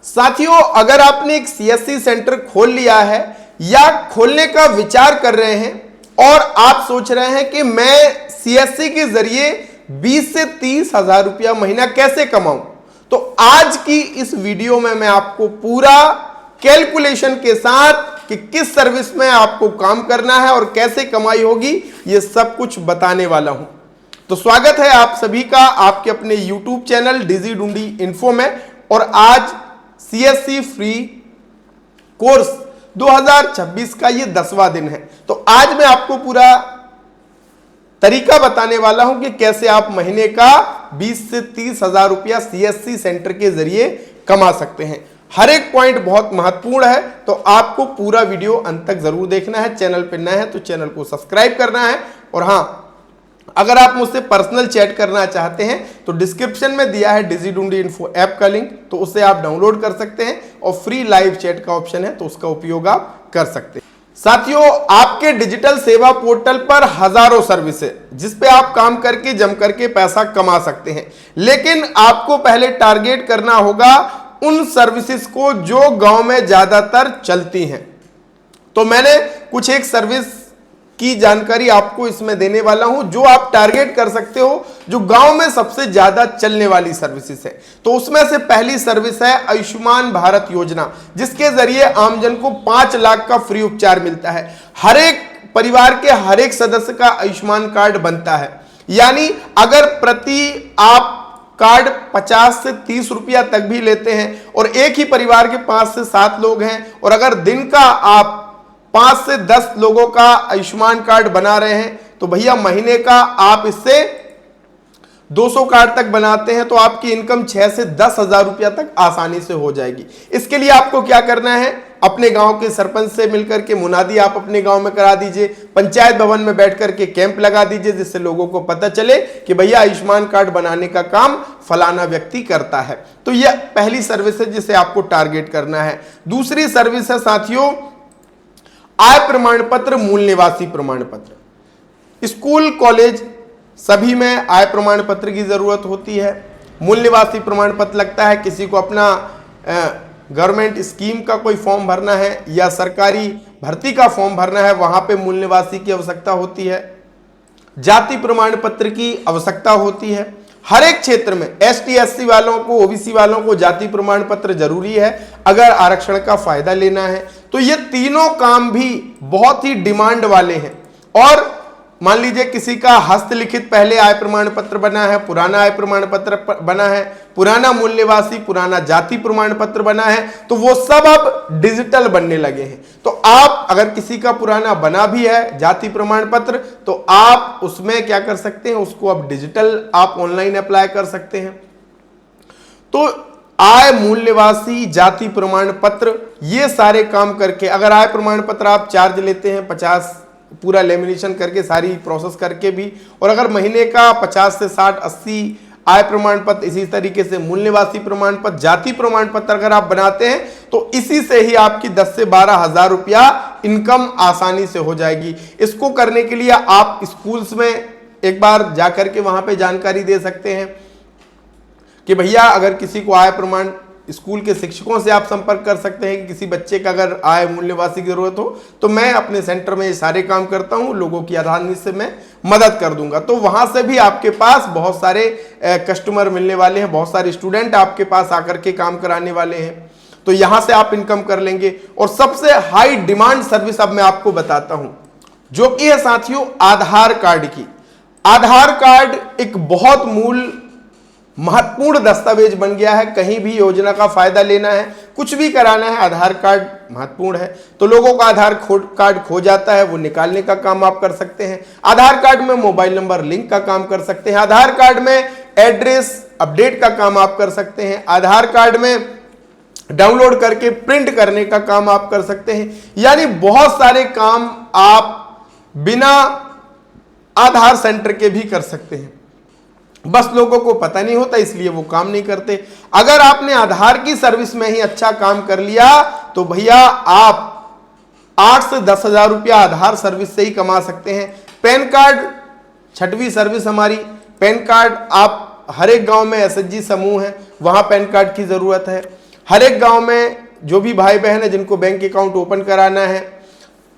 साथियों, अगर आपने एक सीएससी सेंटर खोल लिया है या खोलने का विचार कर रहे हैं और आप सोच रहे हैं कि मैं सीएससी के जरिए 20 से 30 हजार रुपया महीना कैसे कमाऊं, तो आज की इस वीडियो में मैं आपको पूरा कैलकुलेशन के साथ कि किस सर्विस में आपको काम करना है और कैसे कमाई होगी, यह सब कुछ बताने वाला हूं। तो स्वागत है आप सभी का आपके अपने YouTube चैनल डिजी डूंडी इन्फो में। और आज सीएससी फ्री कोर्स 2026 का ये 10वां दिन है। तो आज मैं आपको पूरा तरीका बताने वाला हूं कि कैसे आप महीने का 20 से 30 हजार रुपया सीएससी सेंटर के जरिए कमा सकते हैं। हर एक पॉइंट बहुत महत्वपूर्ण है, तो आपको पूरा वीडियो अंत तक जरूर देखना है। चैनल पर नए हैं तो चैनल को सब्सक्राइब करना है। और हां, अगर आप मुझसे पर्सनल चैट करना चाहते हैं तो डिस्क्रिप्शन में दिया है डिजी डूंडी इन्फो ऐप का लिंक, तो उसे आप डाउनलोड कर सकते हैं और फ्री लाइव चैट का ऑप्शन है तो उसका उपयोग आप कर सकते हैं। साथियों, आपके डिजिटल सेवा पोर्टल पर हजारों सर्विस है जिस पे आप काम करके जम करके पैसा कमा सकते हैं, लेकिन आपको पहले टारगेट करना होगा उन सर्विसेज को जो गांव में ज्यादातर चलती हैं। तो मैंने कुछ एक सर्विस की जानकारी आपको इसमें देने वाला हूं जो आप टारगेट कर सकते हो, जो गांव में सबसे ज्यादा चलने वाली सर्विसेज है। तो उसमें से पहली सर्विस है आयुष्मान भारत योजना, जिसके जरिए आमजन को 5 लाख का फ्री उपचार मिलता है। हर एक परिवार के हर एक सदस्य का आयुष्मान कार्ड बनता है, यानी अगर प्रति आप कार्ड 50 से 30 रुपया तक भी लेते हैं और एक ही परिवार के 5 से 7 लोग हैं और अगर दिन का आप 5 से 10 लोगों का आयुष्मान कार्ड बना रहे हैं तो भैया महीने का आप इससे 200 कार्ड तक बनाते हैं तो आपकी इनकम 6 से 10 हजार रुपया तक आसानी से हो जाएगी। इसके लिए आपको क्या करना है, अपने गांव के सरपंच से मिलकर के मुनादी आप अपने गांव में करा दीजिए, पंचायत भवन में बैठ करके कैंप लगा दीजिए, जिससे लोगों को पता चले कि भैया आयुष्मान कार्ड बनाने का काम फलाना व्यक्ति करता है। तो यह पहली सर्विस है जिसे आपको टारगेट करना है। दूसरी सर्विस है साथियों आय प्रमाण पत्र, मूल निवासी प्रमाण पत्र। स्कूल कॉलेज सभी में आय प्रमाण पत्र की जरूरत होती है। मूल निवासी प्रमाण पत्र लगता है किसी को अपना गवर्नमेंट स्कीम का कोई फॉर्म भरना है या सरकारी भर्ती का फॉर्म भरना है, वहां पे मूल निवासी की आवश्यकता होती है। जाति प्रमाण पत्र की आवश्यकता होती है। हर एक क्षेत्र में एसटी एससी वालों को, ओबीसी वालों को जाति प्रमाण पत्र जरूरी है अगर आरक्षण का फायदा लेना है। तो ये तीनों काम भी बहुत ही डिमांड वाले हैं। और मान लीजिए किसी का हस्तलिखित पहले आय प्रमाण पत्र बना है, पुराना आय प्रमाण पत्र बना है, पुराना मूल निवासी, पुराना जाति प्रमाण पत्र बना है, तो वो सब अब डिजिटल बनने लगे हैं। तो आप अगर किसी का पुराना बना भी है जाति प्रमाण पत्र तो आप उसमें क्या कर सकते हैं, उसको अब डिजिटल आप ऑनलाइन अप्लाई कर सकते हैं। तो आय, मूल निवासी, जाति प्रमाण पत्र, ये सारे काम करके अगर आय प्रमाण पत्र आप चार्ज लेते हैं 50 पूरा लेमिनेशन करके सारी प्रोसेस करके भी, और अगर महीने का 50 से 60 80 आय प्रमाण पत्र, इसी तरीके से मूल निवासी प्रमाण पत्र, जाति प्रमाण पत्र अगर आप बनाते हैं तो इसी से ही आपकी 10 से 12 हजार रुपया इनकम आसानी से हो जाएगी। इसको करने के लिए आप स्कूल्स में एक बार जाकर के वहां पे जानकारी दे सकते हैं कि भैया अगर किसी को आय प्रमाण, स्कूल के शिक्षकों से आप संपर्क कर सकते हैं कि किसी बच्चे का अगर आय मूल निवासी की जरूरत हो तो मैं अपने सेंटर में ये सारे काम करता हूं, लोगों की आसानी से मैं मदद कर दूंगा। तो वहां से भी आपके पास बहुत सारे कस्टमर मिलने वाले हैं, बहुत सारे स्टूडेंट आपके पास आकर के काम कराने वाले हैं, तो यहां से आप इनकम कर लेंगे। और सबसे हाई डिमांड सर्विस अब मैं आपको बताता हूं जो कि है साथियों आधार कार्ड की। आधार कार्ड एक बहुत मूल महत्वपूर्ण दस्तावेज बन गया है। कहीं भी योजना का फायदा लेना है, कुछ भी कराना है, आधार कार्ड महत्वपूर्ण है। तो लोगों का आधार कार्ड खो जाता है, वो निकालने का काम आप कर सकते हैं। आधार कार्ड में मोबाइल नंबर लिंक का काम कर सकते हैं। आधार कार्ड में एड्रेस अपडेट का काम आप कर सकते हैं। आधार कार्ड में डाउनलोड करके प्रिंट करने का काम आप कर सकते हैं। यानी बहुत सारे काम आप बिना आधार सेंटर के भी कर सकते हैं, बस लोगों को पता नहीं होता इसलिए वो काम नहीं करते। अगर आपने आधार की सर्विस में ही अच्छा काम कर लिया तो भैया आप 8 से 10 हजार रुपया आधार सर्विस से ही कमा सकते हैं। पैन कार्ड 6वीं सर्विस हमारी, पैन कार्ड आप हर एक गांव में एसएचजी समूह है, वहां पैन कार्ड की जरूरत है। हर एक गांव में जो भी भाई बहन है जिनको बैंक अकाउंट ओपन कराना है,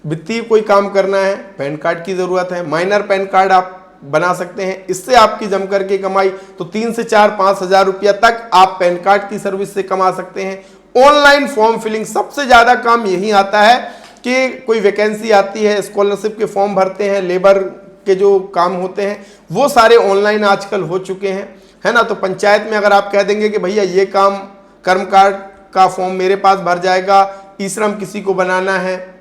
वित्तीय कोई काम करना है, पैन कार्ड की जरूरत है। माइनर पैन कार्ड आप बना सकते हैं, इससे आपकी जम करके कमाई तो 3 से 4-5 हजार रुपया तक आप पैन कार्ड की सर्विस से कमा सकते हैं। ऑनलाइन फॉर्म फिलिंग, सबसे ज्यादा काम यही आता है कि कोई वैकेंसी आती है, स्कॉलरशिप के फॉर्म भरते हैं, लेबर के जो काम होते हैं वो सारे ऑनलाइन आजकल हो चुके हैं, है ना। तो पंचायत में अगर आप कह देंगे कि भैया ये काम कर्म कार्ड का फॉर्म मेरे पास भर जाएगा, ई श्रम किसी को बनाना है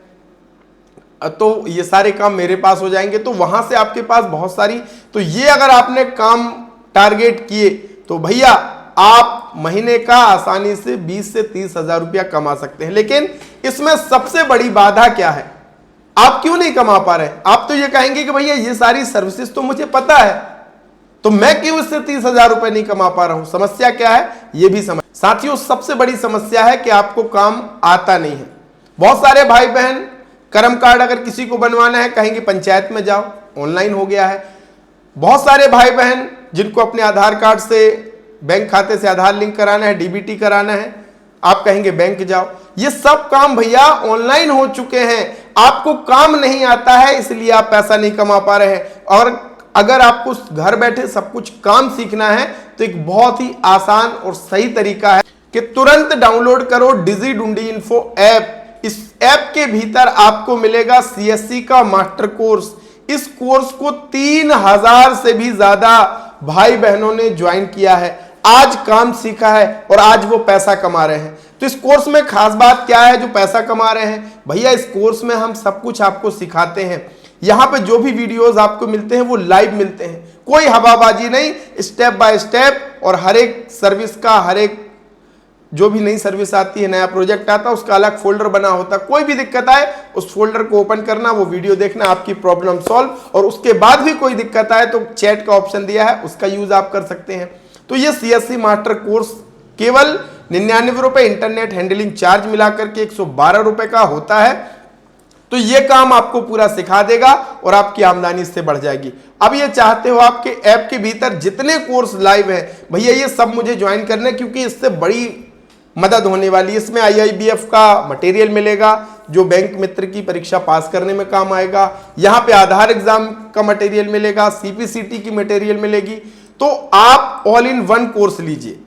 तो ये सारे काम मेरे पास हो जाएंगे, तो वहां से आपके पास बहुत सारी, तो ये अगर आपने काम टारगेट किए तो भैया आप महीने का आसानी से 20 से 30 हजार रुपया कमा सकते हैं। लेकिन इसमें सबसे बड़ी बाधा क्या है, आप क्यों नहीं कमा पा रहे? आप तो ये कहेंगे कि भैया ये सारी सर्विसेज तो मुझे पता है, तो मैं क्यों इससे 30 हजार रुपए नहीं कमा पा रहा हूं? समस्या क्या है ये भी समझ। साथियों, सबसे बड़ी समस्या है कि आपको काम आता नहीं है। बहुत सारे भाई बहन कर्म कार्ड अगर किसी को बनवाना है कहेंगे पंचायत में जाओ, ऑनलाइन हो गया है। बहुत सारे भाई बहन जिनको अपने आधार कार्ड से बैंक खाते से आधार लिंक कराना है, डीबीटी कराना है, आप कहेंगे बैंक जाओ। ये सब काम भैया ऑनलाइन हो चुके हैं, आपको काम नहीं आता है इसलिए आप पैसा नहीं कमा पा रहे हैं। और अगर आपको घर बैठे सब कुछ काम सीखना है तो एक बहुत ही आसान और सही तरीका है कि तुरंत डाउनलोड करो डिजिडुंडी इन्फो ऐप। इस ऐप के भीतर आपको मिलेगा सीएससी का मास्टर कोर्स। इस कोर्स को 3000 से भी ज्यादा भाई बहनों ने ज्वाइन किया है, आज काम सीखा है और आज वो पैसा कमा रहे हैं। तो इस कोर्स में खास बात क्या है जो पैसा कमा रहे हैं? भैया इस कोर्स में हम सब कुछ आपको सिखाते हैं। यहां पे जो भी वीडियोस आपको मिलते हैं वो लाइव मिलते हैं, कोई हवाबाजी नहीं, स्टेप बाय स्टेप। और हर एक सर्विस का, हर एक जो भी नई सर्विस आती है, नया प्रोजेक्ट आता है, उसका अलग फोल्डर बना होता है। कोई भी दिक्कत आए उस फोल्डर को ओपन करना, वो वीडियो देखना, आपकी प्रॉब्लम सॉल्व। और उसके बाद भी कोई दिक्कत आए तो चैट का ऑप्शन दिया है, उसका यूज आप कर सकते हैं। तो ये सीएससी मास्टर कोर्स केवल 99 रुपए इंटरनेट हैंडलिंग चार्ज मिलाकर के 112 रुपए का होता है। तो ये काम आपको पूरा सिखा देगा और आपकी आमदनी इससे बढ़ जाएगी। अब ये चाहते हो आपके ऐप के भीतर जितने कोर्स लाइव हैं भैया ये सब मुझे ज्वाइन करना है, क्योंकि इससे बड़ी मदद होने वाली है। इसमें आईआईबीएफ का मटेरियल मिलेगा जो बैंक मित्र की परीक्षा पास करने में काम आएगा। यहाँ पे आधार एग्जाम का मटेरियल मिलेगा, सीपीसीटी की मटेरियल मिलेगी। तो आप ऑल इन वन कोर्स लीजिए।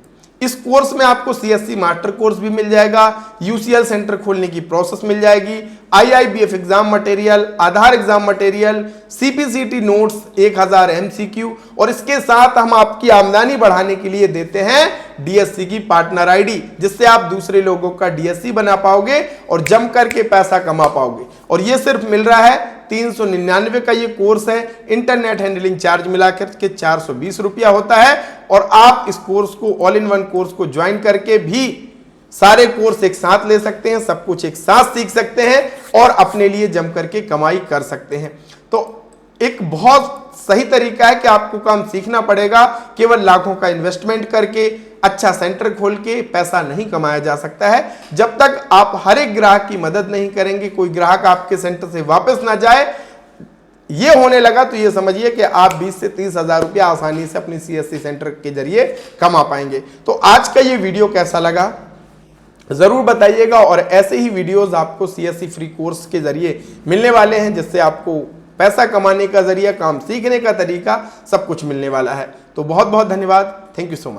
इस कोर्स में आपको सीएससी मास्टर कोर्स भी मिल जाएगा, यूसीएल सेंटर खोलने की प्रोसेस मिल जाएगी, IIBF exam material, Aadhaar exam material, CPCT notes, 1000 MCQ, और इसके साथ हम आपकी आमदनी बढ़ाने के लिए देते हैं डीएससी की पार्टनर आईडी, जिससे आप दूसरे लोगों का डीएससी बना पाओगे और जम करके पैसा कमा पाओगे। और ये सिर्फ मिल रहा है 399 का ये कोर्स है। इंटरनेट हैंडलिंग चार्ज मिलाकर के 420 रुपया होता है। और आप इस कोर्स को, ऑल इन वन कोर्स को ज्वाइन करके भी सारे कोर्स एक साथ ले सकते हैं, सब कुछ एक साथ सीख सकते हैं और अपने लिए जम करके कमाई कर सकते हैं। तो एक बहुत सही तरीका है कि आपको काम सीखना पड़ेगा। केवल लाखों का इन्वेस्टमेंट करके, अच्छा सेंटर खोल के पैसा नहीं कमाया जा सकता है। जब तक आप हर एक ग्राहक की मदद नहीं करेंगे, कोई ग्राहक आपके सेंटर से वापस ना जाए, ये होने लगा तो ये समझिए कि आप 20 से 30 हजार रुपया आसानी से अपनी सीएससी सेंटर के जरिए कमा पाएंगे। तो आज का ये वीडियो कैसा लगा जरूर बताइएगा। और ऐसे ही वीडियोस आपको सीएससी फ्री कोर्स के जरिए मिलने वाले हैं, जिससे आपको पैसा कमाने का जरिया, काम सीखने का तरीका, सब कुछ मिलने वाला है। तो बहुत बहुत धन्यवाद। Thank you so much.